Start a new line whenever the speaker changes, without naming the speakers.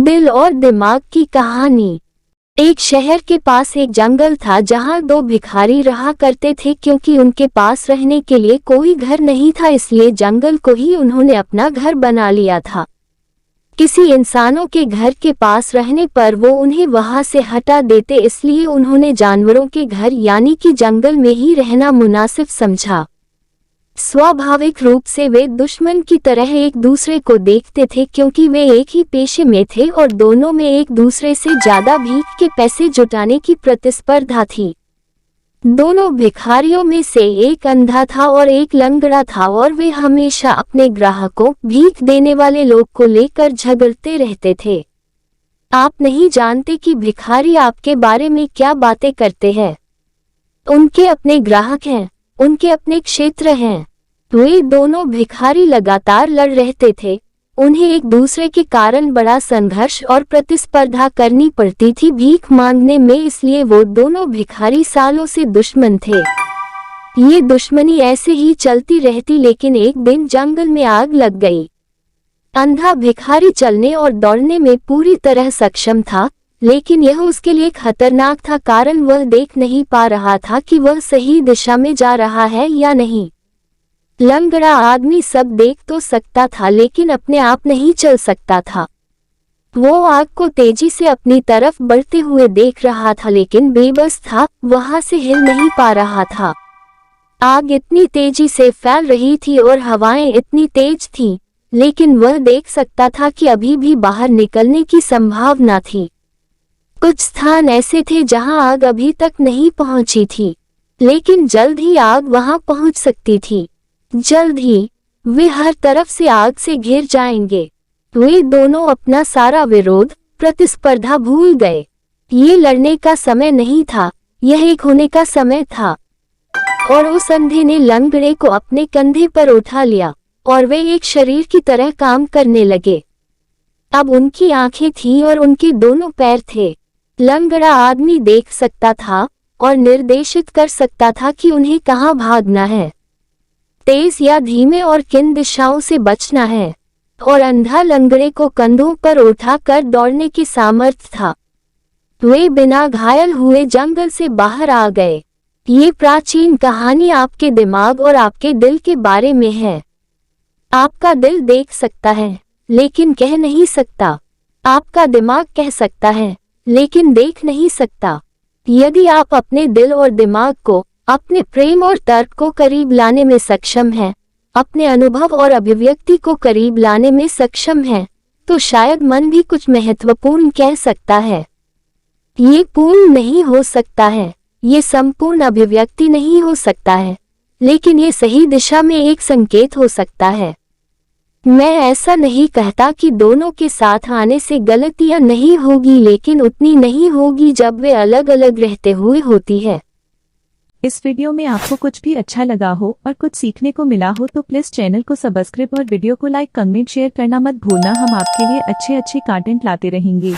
दिल और दिमाग की कहानी। एक शहर के पास एक जंगल था जहां दो भिखारी रहा करते थे। क्योंकि उनके पास रहने के लिए कोई घर नहीं था, इसलिए जंगल को ही उन्होंने अपना घर बना लिया था। किसी इंसानों के घर के पास रहने पर वो उन्हें वहां से हटा देते, इसलिए उन्होंने जानवरों के घर यानी कि जंगल में ही रहना मुनासिब समझा। स्वाभाविक रूप से वे दुश्मन की तरह एक दूसरे को देखते थे, क्योंकि वे एक ही पेशे में थे और दोनों में एक दूसरे से ज्यादा भीख के पैसे जुटाने की प्रतिस्पर्धा थी। दोनों भिखारियों में से एक अंधा था और एक लंगड़ा था, और वे हमेशा अपने ग्राहकों, भीख देने वाले लोग को लेकर झगड़ते रहते थे। आप नहीं जानते कि भिखारी आपके बारे में क्या बातें करते हैं। उनके अपने ग्राहक हैं, उनके अपने क्षेत्र हैं। वे दोनों भिखारी लगातार लड़ रहते थे। उन्हें एक दूसरे के कारण बड़ा संघर्ष और प्रतिस्पर्धा करनी पड़ती थी भीख मांगने में, इसलिए वो दोनों भिखारी सालों से दुश्मन थे। ये दुश्मनी ऐसे ही चलती रहती, लेकिन एक दिन जंगल में आग लग गई। अंधा भिखारी चलने और दौड़ने में पूरी तरह सक्षम था, लेकिन यह उसके लिए खतरनाक था, कारण वह देख नहीं पा रहा था कि वह सही दिशा में जा रहा है या नहीं। लंगड़ा आदमी सब देख तो सकता था, लेकिन अपने आप नहीं चल सकता था। वो आग को तेजी से अपनी तरफ बढ़ते हुए देख रहा था, लेकिन बेबस था, वहां से हिल नहीं पा रहा था। आग इतनी तेजी से फैल रही थी और हवाएं इतनी तेज थीं, लेकिन वह देख सकता था कि अभी भी बाहर निकलने की संभावना थी। कुछ स्थान ऐसे थे जहां आग अभी तक नहीं पहुंची थी, लेकिन जल्द ही आग वहां पहुंच सकती थी। जल्द ही वे हर तरफ से आग से घिर जाएंगे। वे दोनों अपना सारा विरोध, प्रतिस्पर्धा भूल गए। ये लड़ने का समय नहीं था, यह एक होने का समय था। और उस अंधे ने लंगड़े को अपने कंधे पर उठा लिया और वे एक शरीर की तरह काम करने लगे। अब उनकी आंखें थीं और उनके दोनों पैर थे। लंगड़ा आदमी देख सकता था और निर्देशित कर सकता था कि उन्हें कहाँ भागना है, तेज या धीमे, और किन दिशाओं से बचना है। और अंधा लंगड़े को कंधों पर उठाकर दौड़ने की सामर्थ्य था। वे बिना घायल हुए जंगल से बाहर आ गए। ये प्राचीन कहानी आपके दिमाग और आपके दिल के बारे में है। आपका दिल देख सकता है, लेकिन कह नहीं सकता। आपका दिमाग कह सकता है, लेकिन देख नहीं सकता। यदि आप अपने दिल और दिमाग को, अपने प्रेम और तर्क को करीब लाने में सक्षम हैं, अपने अनुभव और अभिव्यक्ति को करीब लाने में सक्षम हैं, तो शायद मन भी कुछ महत्वपूर्ण कह सकता है। ये पूर्ण नहीं हो सकता है, ये संपूर्ण अभिव्यक्ति नहीं हो सकता है, लेकिन ये सही दिशा में एक संकेत हो सकता है। मैं ऐसा नहीं कहता कि दोनों के साथ आने से गलतियां नहीं होगी, लेकिन उतनी नहीं होगी जब वे अलग अलग रहते हुए होती है।
इस वीडियो में आपको कुछ भी अच्छा लगा हो और कुछ सीखने को मिला हो तो प्लीज चैनल को सब्सक्राइब और वीडियो को लाइक, कमेंट, शेयर करना मत भूलना। हम आपके लिए अच्छे कंटेंट लाते रहेंगे।